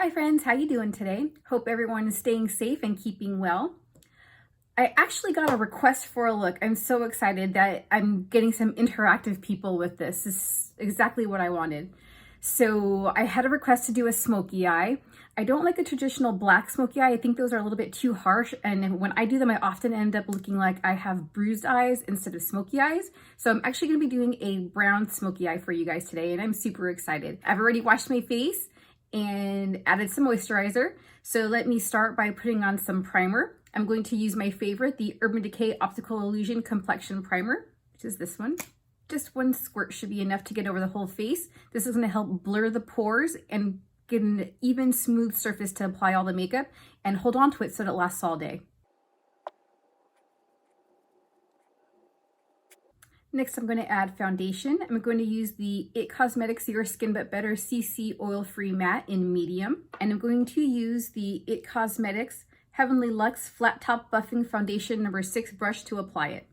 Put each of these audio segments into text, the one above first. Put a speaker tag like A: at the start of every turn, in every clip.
A: Hi friends, how you doing today? Hope everyone is staying safe and keeping well. I actually got a request for a look. I'm so excited that I'm getting some interactive people with this. This is exactly what I wanted. So I had a request to do a smoky eye. I don't like the traditional black smoky eye. I think those are a little bit too harsh, and when I do them, I often end up looking like I have bruised eyes instead of smoky eyes. So I'm actually gonna be doing a brown smoky eye for you guys today, and I'm super excited. I've already washed my face and added some moisturizer. So let me start by putting on some primer. I'm going to use my favorite, the Urban Decay Optical Illusion Complexion Primer, which is this one. Just one squirt should be enough to get over the whole face. This is gonna help blur the pores and get an even smooth surface to apply all the makeup and hold on to it so that it lasts all day. Next, I'm going to add foundation. I'm going to use the IT Cosmetics Your Skin But Better CC Oil-Free Matte in medium. And I'm going to use the IT Cosmetics Heavenly Luxe Flat Top Buffing Foundation number 6 brush to apply it.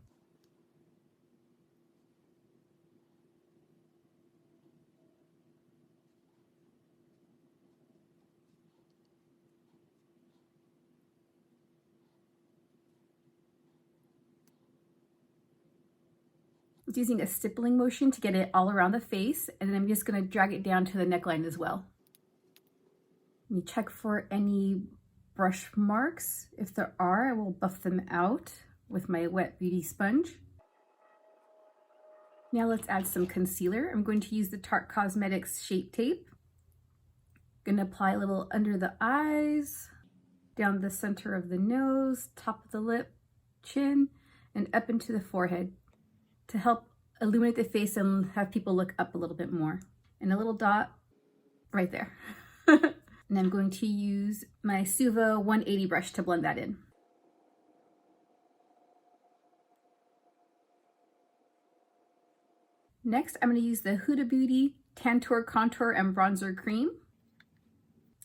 A: It's using a stippling motion to get it all around the face, and then I'm just going to drag it down to the neckline as well. Let me check for any brush marks. If there are, I will buff them out with my wet beauty sponge. Now let's add some concealer. I'm going to use the Tarte Cosmetics Shape Tape. I'm going to apply a little under the eyes, down the center of the nose, top of the lip, chin, and up into the forehead to help illuminate the face and have people look up a little bit more. And a little dot right there. And I'm going to use my Suva 180 brush to blend that in. Next, I'm going to use the Huda Beauty Tantour Contour and Bronzer Cream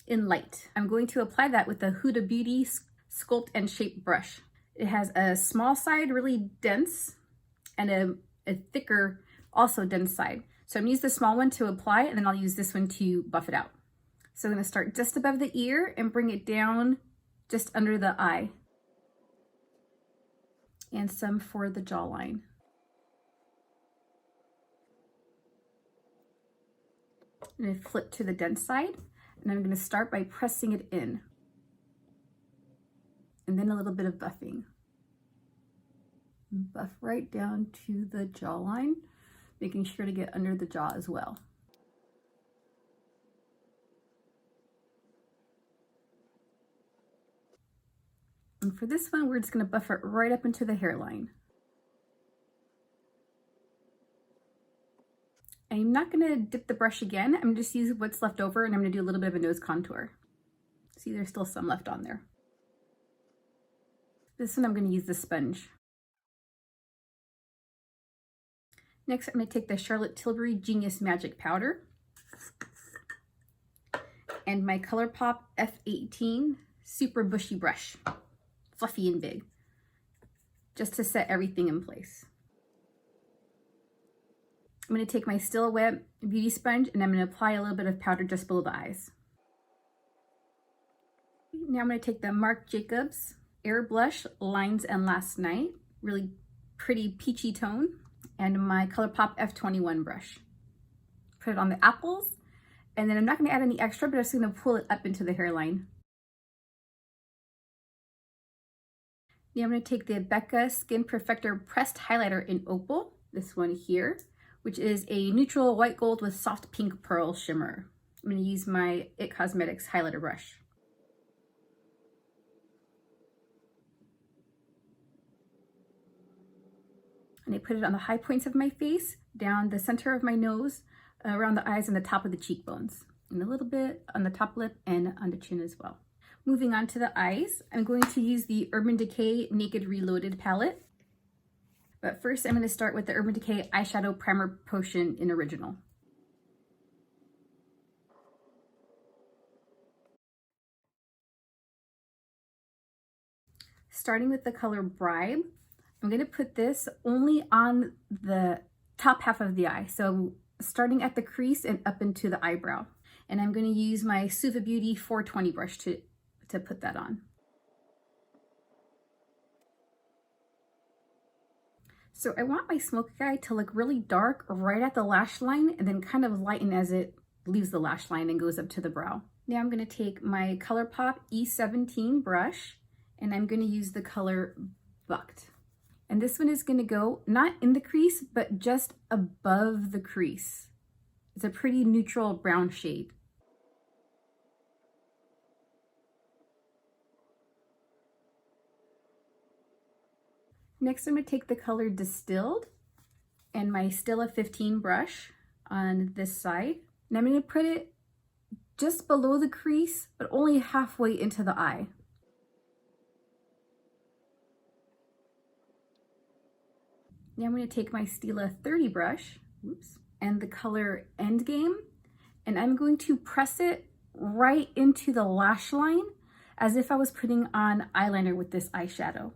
A: in light. I'm going to apply that with the Huda Beauty Sculpt and Shape brush. It has a small side, really dense, and a thicker, also dense side. So I'm going to use the small one to apply, and then I'll use this one to buff it out. So I'm going to start just above the ear and bring it down just under the eye. And some for the jawline. I'm going to flip to the dense side, and I'm going to start by pressing it in. And then a little bit of buffing. Buff right down to the jawline, making sure to get under the jaw as well. And for this one, we're just going to buff it right up into the hairline. I'm not going to dip the brush again. I'm just use what's left over, and I'm going to do a little bit of a nose contour. See, there's still some left on there. This one, I'm going to use the sponge. Next, I'm going to take the Charlotte Tilbury Genius Magic Powder and my ColourPop F21 Super Bushy Brush, fluffy and big, just to set everything in place. I'm going to take my still wet beauty sponge, and I'm going to apply a little bit of powder just below the eyes. Now I'm going to take the Marc Jacobs Air Blush Lines and Last Night, really pretty peachy tone, and my ColourPop F21 brush. Put it on the apples, and then I'm not going to add any extra, but I'm just going to pull it up into the hairline. Now I'm going to take the Becca Skin Perfector Pressed Highlighter in Opal, this one here, which is a neutral white gold with soft pink pearl shimmer. I'm going to use my IT Cosmetics highlighter brush. And I put it on the high points of my face, down the center of my nose, around the eyes and the top of the cheekbones, and a little bit on the top lip and on the chin as well. Moving on to the eyes, I'm going to use the Urban Decay Naked Reloaded palette. But first, I'm going to start with the Urban Decay Eyeshadow Primer Potion in Original. Starting with the color Bribe, I'm going to put this only on the top half of the eye. So starting at the crease and up into the eyebrow. And I'm going to use my Suva Beauty 420 brush to put that on. So I want my Smokey Eye to look really dark right at the lash line and then kind of lighten as it leaves the lash line and goes up to the brow. Now I'm going to take my ColourPop E17 brush and I'm going to use the color Bucked. And this one is going to go not in the crease, but just above the crease. It's a pretty neutral brown shade. Next, I'm going to take the color Distilled and my Stila 15 brush on this side. And I'm going to put it just below the crease, but only halfway into the eye. Now I'm going to take my Stila 30 brush, and the color Endgame, and I'm going to press it right into the lash line as if I was putting on eyeliner with this eyeshadow.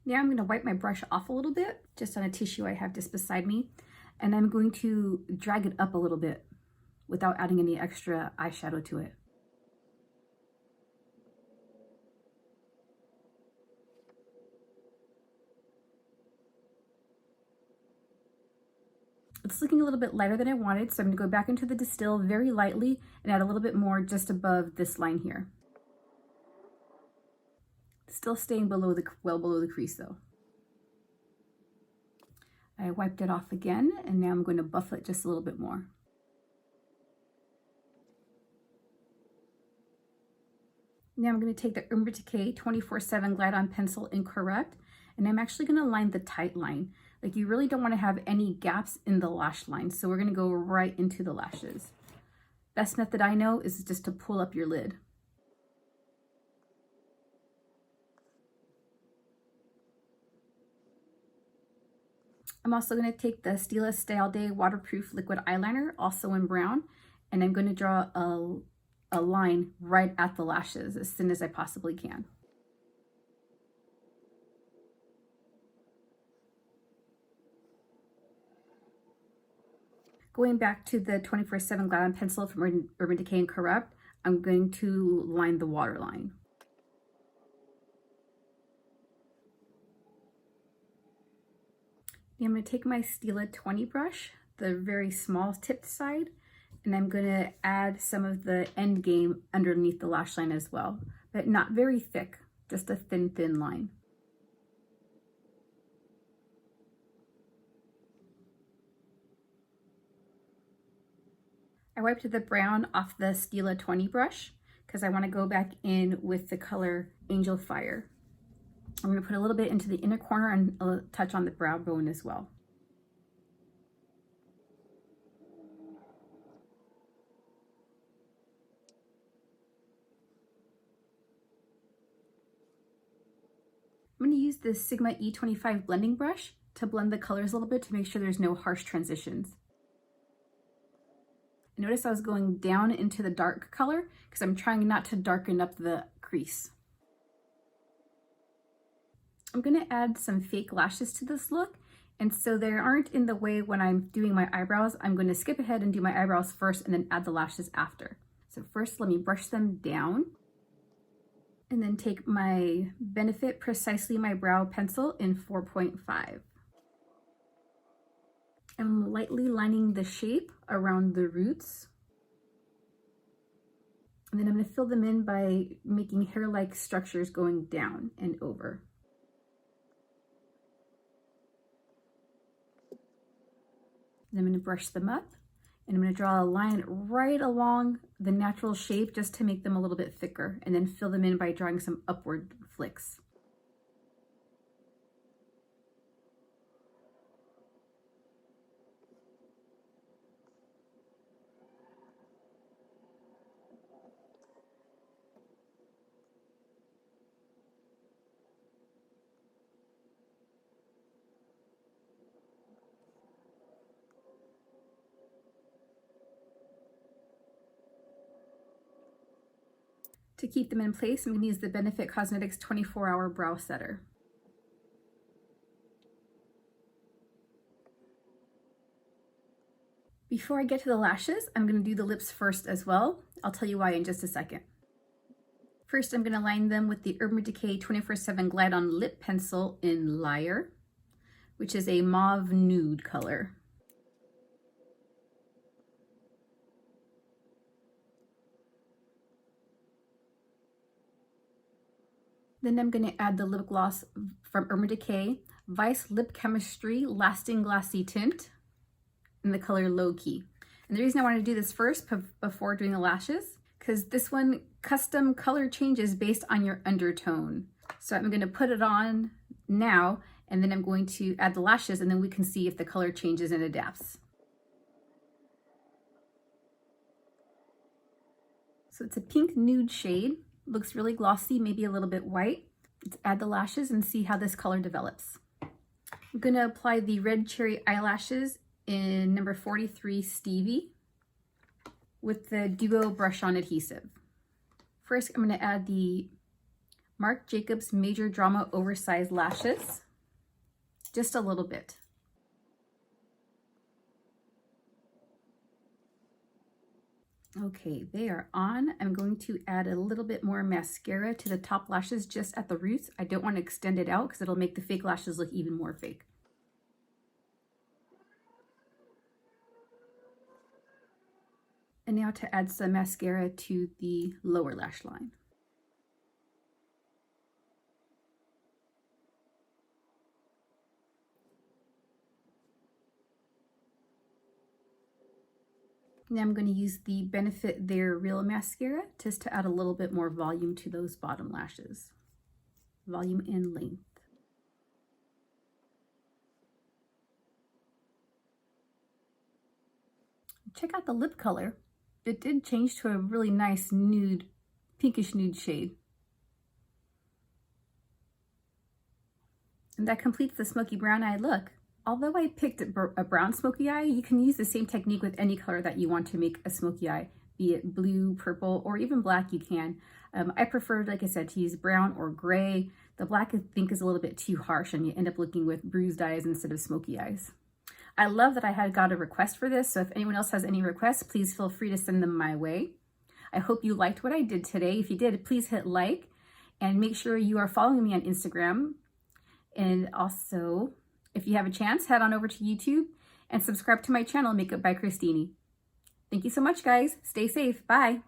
A: Now I'm going to wipe my brush off a little bit, just on a tissue I have just beside me, and I'm going to drag it up a little bit without adding any extra eyeshadow to it. It's looking a little bit lighter than I wanted, so I'm going to go back into the Distill very lightly and add a little bit more just above this line here. Still staying below well below the crease though. I wiped it off again and now I'm going to buff it just a little bit more. Now I'm going to take the Urban Decay 24/7 Glide On Pencil in Correct, and I'm actually going to line the tight line. Like, you really don't want to have any gaps in the lash line, so we're going to go right into the lashes. Best method I know is just to pull up your lid. I'm also going to take the Stila Stay All Day Waterproof Liquid Eyeliner, also in brown, and I'm going to draw a line right at the lashes as thin as I possibly can. Going back to the 24/7 Glide On Pencil from Urban Decay and Corrupt, I'm going to line the waterline. I'm going to take my Stila 20 brush, the very small tipped side, and I'm going to add some of the Endgame underneath the lash line as well, but not very thick, just a thin line. I wiped the brown off the Stila 20 brush because I want to go back in with the color Angel Fire. I'm going to put a little bit into the inner corner and a touch on the brow bone as well. I'm going to use the Sigma E25 blending brush to blend the colors a little bit to make sure there's no harsh transitions. Notice I was going down into the dark color because I'm trying not to darken up the crease. I'm going to add some fake lashes to this look, and so they aren't in the way when I'm doing my eyebrows. I'm going to skip ahead and do my eyebrows first and then add the lashes after. So first, let me brush them down and then take my Benefit Precisely My Brow pencil in 4.5. I'm lightly lining the shape around the roots. And then I'm going to fill them in by making hair-like structures going down and over. And I'm going to brush them up, and I'm going to draw a line right along the natural shape just to make them a little bit thicker, and then fill them in by drawing some upward flicks. To keep them in place, I'm going to use the Benefit Cosmetics 24-Hour Brow Setter. Before I get to the lashes, I'm going to do the lips first as well. I'll tell you why in just a second. First, I'm going to line them with the Urban Decay 24/7 Glide On Lip Pencil in Liar, which is a mauve nude color. Then I'm going to add the lip gloss from Urban Decay, Vice Lip Chemistry Lasting Glassy Tint in the color Low Key. And the reason I want to do this first before doing the lashes, because this one custom color changes based on your undertone. So I'm going to put it on now, and then I'm going to add the lashes, and then we can see if the color changes and adapts. So it's a pink nude shade. Looks really glossy, maybe a little bit white. Let's add the lashes and see how this color develops. I'm going to apply the red cherry eyelashes in number 43 Stevie with the Duo Brush On adhesive. First, I'm going to add the Marc Jacobs Major Drama Oversized Lashes, just a little bit. Okay, they are on. I'm going to add a little bit more mascara to the top lashes just at the roots. I don't want to extend it out because it'll make the fake lashes look even more fake. And now to add some mascara to the lower lash line. Now I'm going to use the Benefit They're Real mascara just to add a little bit more volume to those bottom lashes. Volume and length. Check out the lip color. It did change to a really nice nude, pinkish nude shade. And that completes the smoky brown eye look. Although I picked a brown smoky eye, you can use the same technique with any color that you want to make a smoky eye, be it blue, purple, or even black. You can. I prefer, like I said, to use brown or gray. The black I think is a little bit too harsh and you end up looking with bruised eyes instead of smoky eyes. I love that I had got a request for this, so if anyone else has any requests, please feel free to send them my way. I hope you liked what I did today. If you did, please hit like and make sure you are following me on Instagram. And also, if you have a chance, head on over to YouTube and subscribe to my channel, Makeup by Christini. Thank you so much, guys. Stay safe. Bye.